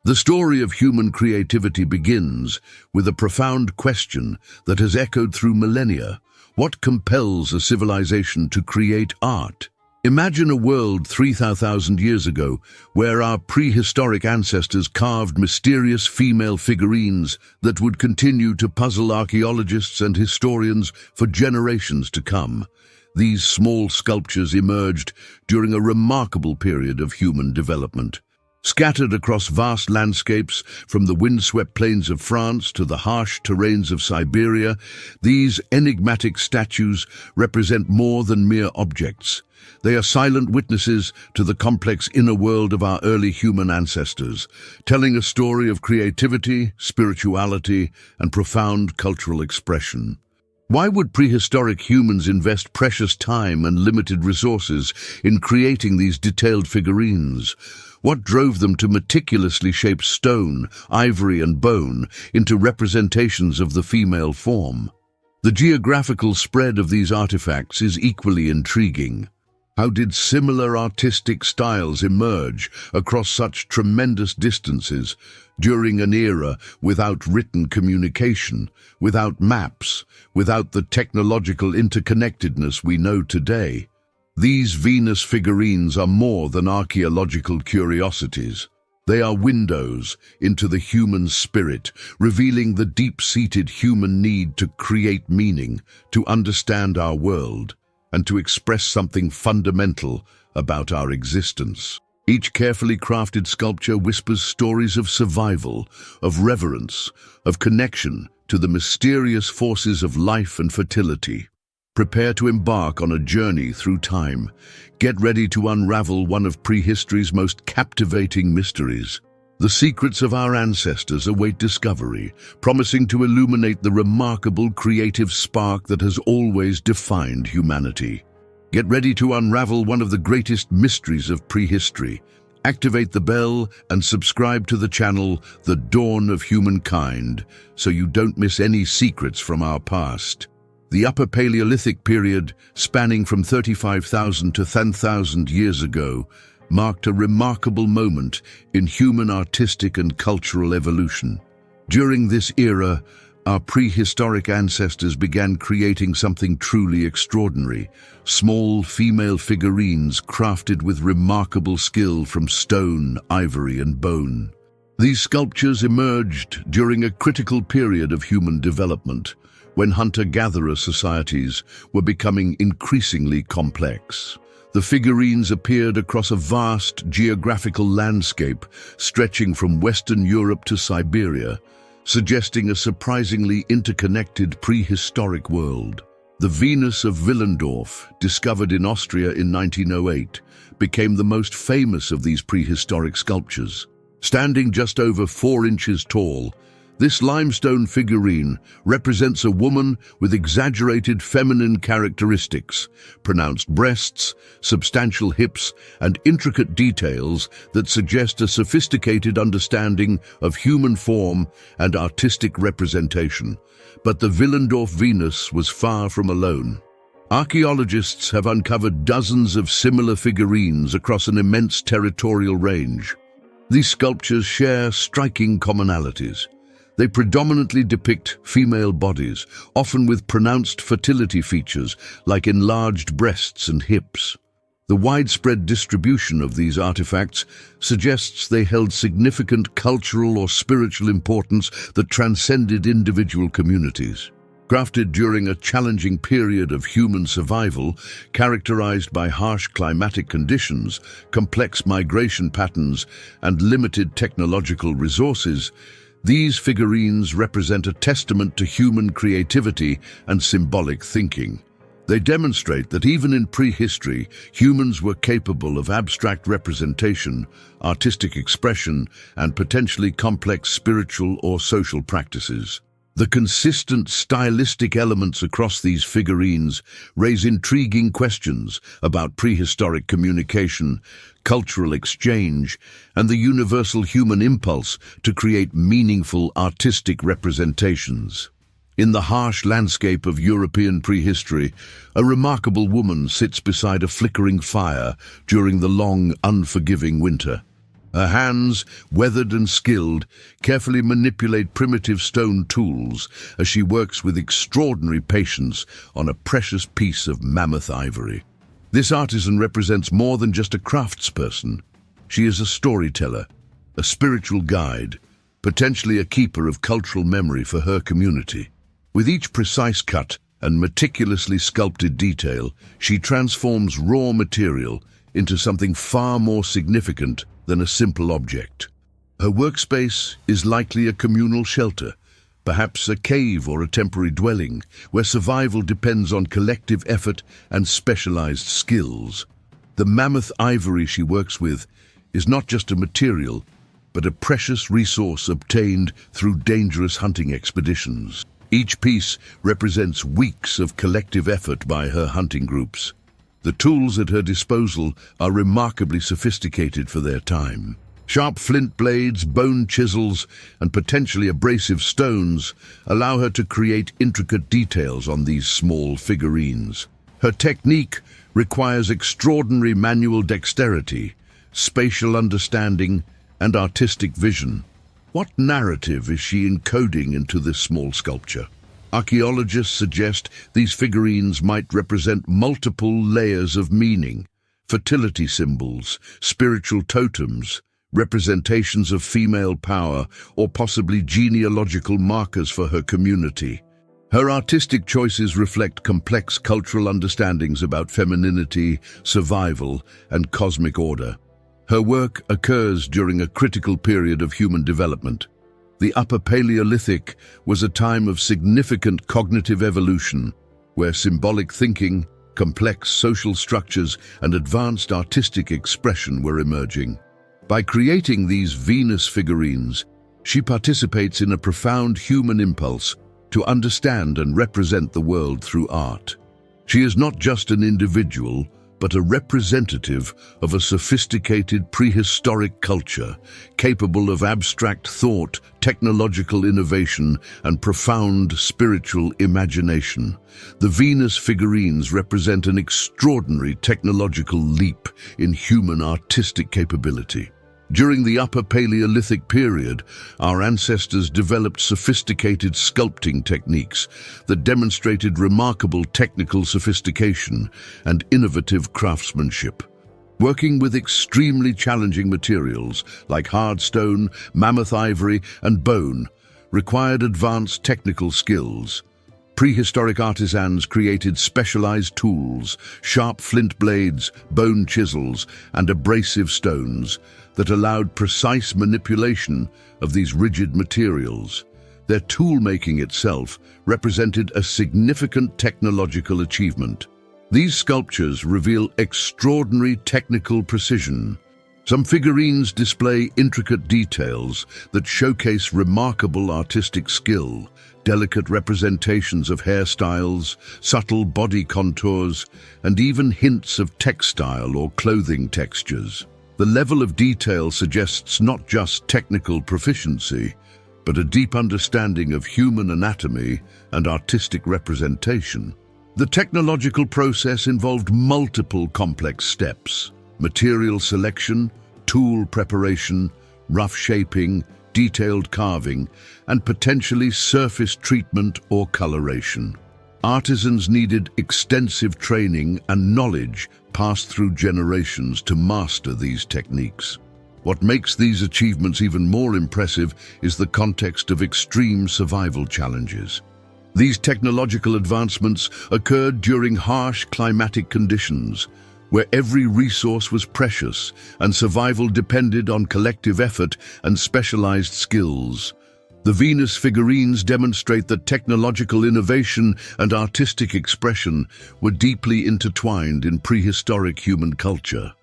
The story of human creativity begins with a profound question that has echoed through millennia. What compels a civilization to create art? Imagine a world 3,000 years ago where our prehistoric ancestors carved mysterious female figurines that would continue to puzzle archaeologists and historians for generations to come. These small sculptures emerged during a remarkable period of human development. Scattered across vast landscapes, from the windswept plains of France to the harsh terrains of Siberia, these enigmatic statues represent more than mere objects. They are silent witnesses to the complex inner world of our early human ancestors, telling a story of creativity, spirituality, and profound cultural expression. Why would prehistoric humans invest precious time and limited resources in creating these detailed figurines? What drove them to meticulously shape stone, ivory, and bone into representations of the female form? The geographical spread of these artifacts is equally intriguing. How did similar artistic styles emerge across such tremendous distances during an era without written communication, without maps, without the technological interconnectedness we know today? These Venus figurines are more than archaeological curiosities. They are windows into the human spirit, revealing the deep-seated human need to create meaning, to understand our world, and to express something fundamental about our existence. Each carefully crafted sculpture whispers stories of survival, of reverence, of connection to the mysterious forces of life and fertility. Prepare to embark on a journey through time. Get ready to unravel one of prehistory's most captivating mysteries. The secrets of our ancestors await discovery, promising to illuminate the remarkable creative spark that has always defined humanity. Get ready to unravel one of the greatest mysteries of prehistory. Activate the bell and subscribe to the channel The Dawn of Humankind so you don't miss any secrets from our past. The Upper Paleolithic period, spanning from 35,000 to 10,000 years ago, marked a remarkable moment in human artistic and cultural evolution. During this era, our prehistoric ancestors began creating something truly extraordinary: small female figurines crafted with remarkable skill from stone, ivory, and bone. These sculptures emerged during a critical period of human development, when hunter-gatherer societies were becoming increasingly complex. The figurines appeared across a vast geographical landscape stretching from Western Europe to Siberia, suggesting a surprisingly interconnected prehistoric world. The Venus of Willendorf, discovered in Austria in 1908, became the most famous of these prehistoric sculptures. Standing just over 4 inches tall, this limestone figurine represents a woman with exaggerated feminine characteristics, pronounced breasts, substantial hips, and intricate details that suggest a sophisticated understanding of human form and artistic representation. But the Willendorf Venus was far from alone. Archaeologists have uncovered dozens of similar figurines across an immense territorial range. These sculptures share striking commonalities. They predominantly depict female bodies, often with pronounced fertility features like enlarged breasts and hips. The widespread distribution of these artifacts suggests they held significant cultural or spiritual importance that transcended individual communities. Crafted during a challenging period of human survival, characterized by harsh climatic conditions, complex migration patterns, and limited technological resources, these figurines represent a testament to human creativity and symbolic thinking. They demonstrate that even in prehistory, humans were capable of abstract representation, artistic expression, and potentially complex spiritual or social practices. The consistent stylistic elements across these figurines raise intriguing questions about prehistoric communication, cultural exchange, and the universal human impulse to create meaningful artistic representations. In the harsh landscape of European prehistory, a remarkable woman sits beside a flickering fire during the long, unforgiving winter. Her hands, weathered and skilled, carefully manipulate primitive stone tools as she works with extraordinary patience on a precious piece of mammoth ivory. This artisan represents more than just a craftsperson. She is a storyteller, a spiritual guide, potentially a keeper of cultural memory for her community. With each precise cut and meticulously sculpted detail, she transforms raw material into something far more significant than a simple object. Her workspace is likely a communal shelter, perhaps a cave or a temporary dwelling, where survival depends on collective effort and specialized skills. The mammoth ivory she works with is not just a material, but a precious resource obtained through dangerous hunting expeditions. Each piece represents weeks of collective effort by her hunting groups. The tools at her disposal are remarkably sophisticated for their time. Sharp flint blades, bone chisels, and potentially abrasive stones allow her to create intricate details on these small figurines. Her technique requires extraordinary manual dexterity, spatial understanding, and artistic vision. What narrative is she encoding into this small sculpture? Archaeologists suggest these figurines might represent multiple layers of meaning: fertility symbols, spiritual totems, representations of female power, or possibly genealogical markers for her community. Her artistic choices reflect complex cultural understandings about femininity, survival, and cosmic order. Her work occurs during a critical period of human development. The Upper Paleolithic was a time of significant cognitive evolution, where symbolic thinking, complex social structures, and advanced artistic expression were emerging. By creating these Venus figurines, she participates in a profound human impulse to understand and represent the world through art. She is not just an individual, but a representative of a sophisticated prehistoric culture, capable of abstract thought, technological innovation, and profound spiritual imagination. The Venus figurines represent an extraordinary technological leap in human artistic capability. During the Upper Paleolithic period, our ancestors developed sophisticated sculpting techniques that demonstrated remarkable technical sophistication and innovative craftsmanship. Working with extremely challenging materials like hard stone, mammoth ivory, and bone required advanced technical skills. Prehistoric artisans created specialized tools, sharp flint blades, bone chisels, and abrasive stones that allowed precise manipulation of these rigid materials. Their tool-making itself represented a significant technological achievement. These sculptures reveal extraordinary technical precision. Some figurines display intricate details that showcase remarkable artistic skill, delicate representations of hairstyles, subtle body contours, and even hints of textile or clothing textures. The level of detail suggests not just technical proficiency, but a deep understanding of human anatomy and artistic representation. The technological process involved multiple complex steps: material selection, tool preparation, rough shaping, detailed carving, and potentially surface treatment or coloration. Artisans needed extensive training and knowledge passed through generations to master these techniques. What makes these achievements even more impressive is the context of extreme survival challenges. These technological advancements occurred during harsh climatic conditions, where every resource was precious and survival depended on collective effort and specialized skills. The Venus figurines demonstrate that technological innovation and artistic expression were deeply intertwined in prehistoric human culture.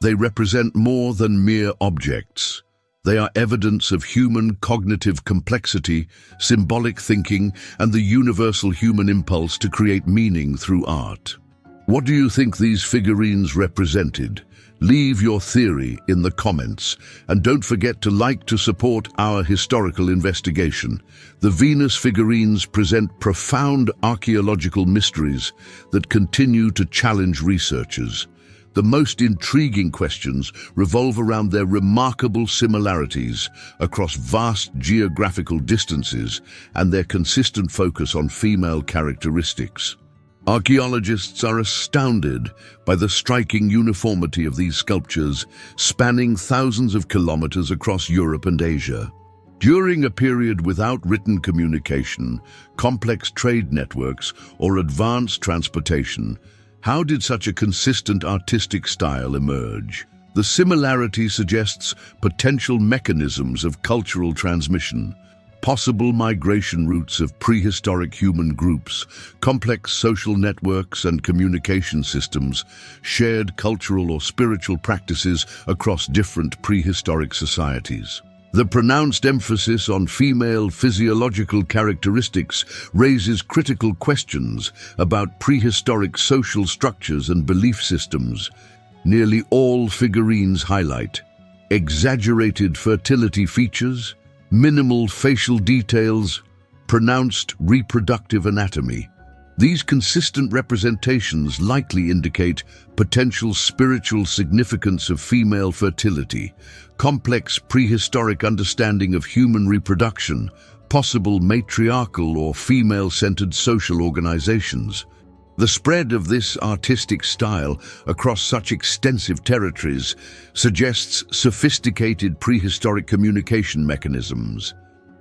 They represent more than mere objects. They are evidence of human cognitive complexity, symbolic thinking, and the universal human impulse to create meaning through art. What do you think these figurines represented? Leave your theory in the comments, and don't forget to support our historical investigation. The Venus figurines present profound archaeological mysteries that continue to challenge researchers. The most intriguing questions revolve around their remarkable similarities across vast geographical distances and their consistent focus on female characteristics. Archaeologists are astounded by the striking uniformity of these sculptures, spanning thousands of kilometers across Europe and Asia. During a period without written communication, complex trade networks, or advanced transportation, how did such a consistent artistic style emerge? The similarity suggests potential mechanisms of cultural transmission, possible migration routes of prehistoric human groups, complex social networks and communication systems, shared cultural or spiritual practices across different prehistoric societies. The pronounced emphasis on female physiological characteristics raises critical questions about prehistoric social structures and belief systems. Nearly all figurines highlight exaggerated fertility features, minimal facial details, pronounced reproductive anatomy. These consistent representations likely indicate potential spiritual significance of female fertility, complex prehistoric understanding of human reproduction, possible matriarchal or female-centered social organizations. The spread of this artistic style across such extensive territories suggests sophisticated prehistoric communication mechanisms.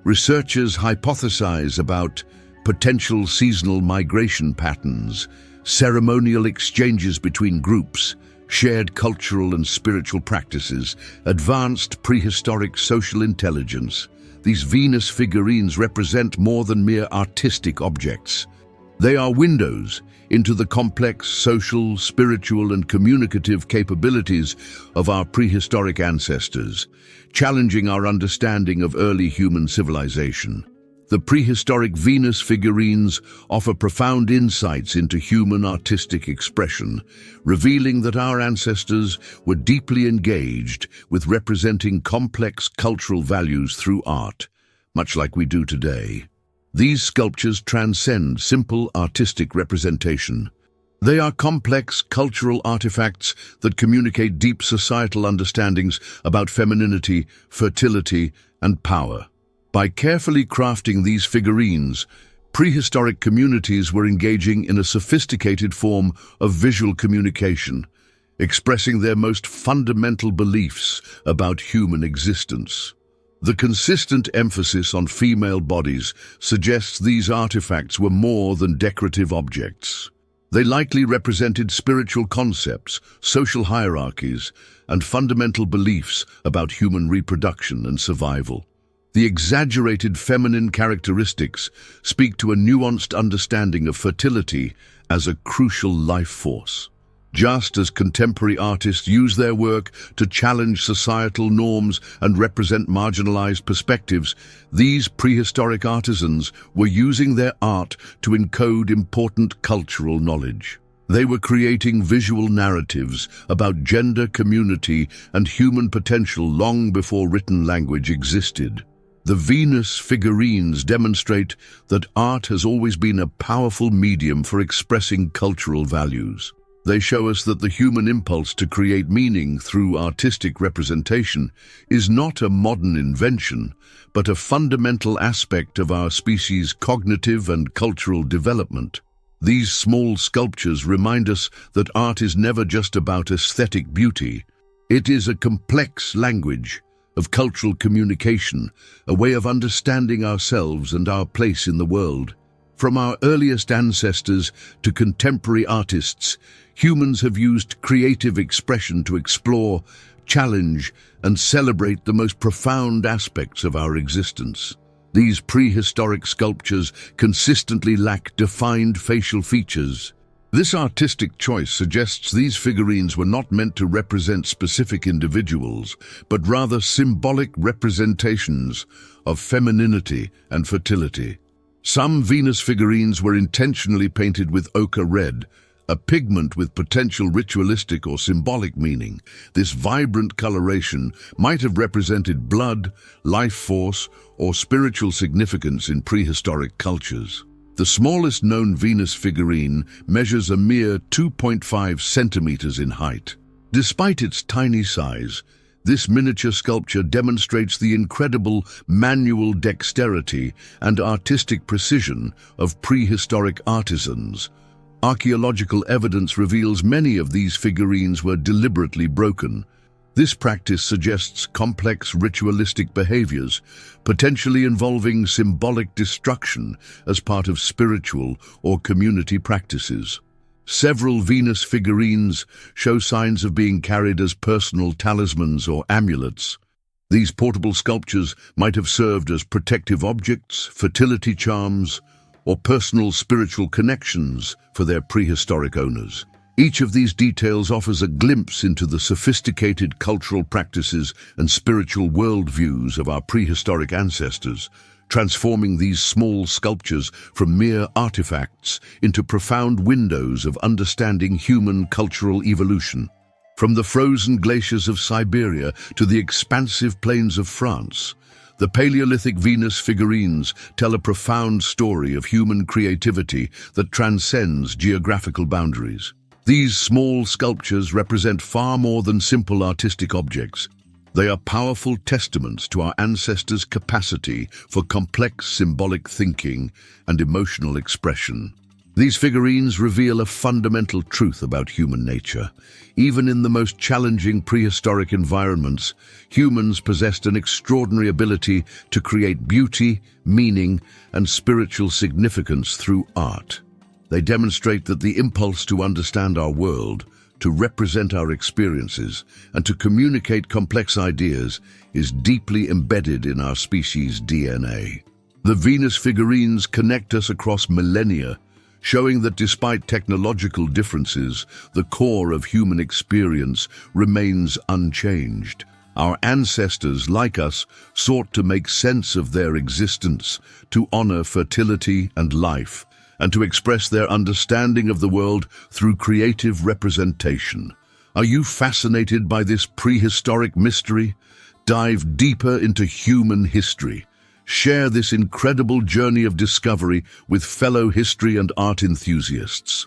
Researchers hypothesize about potential seasonal migration patterns, ceremonial exchanges between groups, shared cultural and spiritual practices, advanced prehistoric social intelligence. These Venus figurines represent more than mere artistic objects. They are windows into the complex social, spiritual, and communicative capabilities of our prehistoric ancestors, challenging our understanding of early human civilization. The prehistoric Venus figurines offer profound insights into human artistic expression, revealing that our ancestors were deeply engaged with representing complex cultural values through art, much like we do today. These sculptures transcend simple artistic representation. They are complex cultural artifacts that communicate deep societal understandings about femininity, fertility, and power. By carefully crafting these figurines, prehistoric communities were engaging in a sophisticated form of visual communication, expressing their most fundamental beliefs about human existence. The consistent emphasis on female bodies suggests these artifacts were more than decorative objects. They likely represented spiritual concepts, social hierarchies, and fundamental beliefs about human reproduction and survival. The exaggerated feminine characteristics speak to a nuanced understanding of fertility as a crucial life force. Just as contemporary artists use their work to challenge societal norms and represent marginalized perspectives, these prehistoric artisans were using their art to encode important cultural knowledge. They were creating visual narratives about gender, community, and human potential long before written language existed. The Venus figurines demonstrate that art has always been a powerful medium for expressing cultural values. They show us that the human impulse to create meaning through artistic representation is not a modern invention, but a fundamental aspect of our species' cognitive and cultural development. These small sculptures remind us that art is never just about aesthetic beauty. It is a complex language of cultural communication, a way of understanding ourselves and our place in the world. From our earliest ancestors to contemporary artists, humans have used creative expression to explore, challenge, and celebrate the most profound aspects of our existence. These prehistoric sculptures consistently lack defined facial features. This artistic choice suggests these figurines were not meant to represent specific individuals, but rather symbolic representations of femininity and fertility. Some Venus figurines were intentionally painted with ochre red, a pigment with potential ritualistic or symbolic meaning. This vibrant coloration might have represented blood, life force, or spiritual significance in prehistoric cultures. The smallest known Venus figurine measures a mere 2.5 centimeters in height. Despite its tiny size, this miniature sculpture demonstrates the incredible manual dexterity and artistic precision of prehistoric artisans. Archaeological evidence reveals many of these figurines were deliberately broken. This practice suggests complex ritualistic behaviors, potentially involving symbolic destruction as part of spiritual or community practices. Several Venus figurines show signs of being carried as personal talismans or amulets. These portable sculptures might have served as protective objects, fertility charms, or personal spiritual connections for their prehistoric owners. Each of these details offers a glimpse into the sophisticated cultural practices and spiritual worldviews of our prehistoric ancestors, transforming these small sculptures from mere artifacts into profound windows of understanding human cultural evolution. From the frozen glaciers of Siberia to the expansive plains of France, the Paleolithic Venus figurines tell a profound story of human creativity that transcends geographical boundaries. These small sculptures represent far more than simple artistic objects. They are powerful testaments to our ancestors' capacity for complex symbolic thinking and emotional expression. These figurines reveal a fundamental truth about human nature. Even in the most challenging prehistoric environments, humans possessed an extraordinary ability to create beauty, meaning, and spiritual significance through art. They demonstrate that the impulse to understand our world, to represent our experiences, and to communicate complex ideas is deeply embedded in our species' DNA. The Venus figurines connect us across millennia, showing that despite technological differences, the core of human experience remains unchanged. Our ancestors, like us, sought to make sense of their existence, to honor fertility and life, and to express their understanding of the world through creative representation. Are you fascinated by this prehistoric mystery? Dive deeper into human history. Share this incredible journey of discovery with fellow history and art enthusiasts.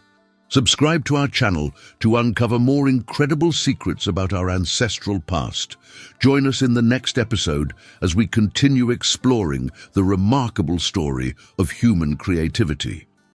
Subscribe to our channel to uncover more incredible secrets about our ancestral past. Join us in the next episode as we continue exploring the remarkable story of human creativity.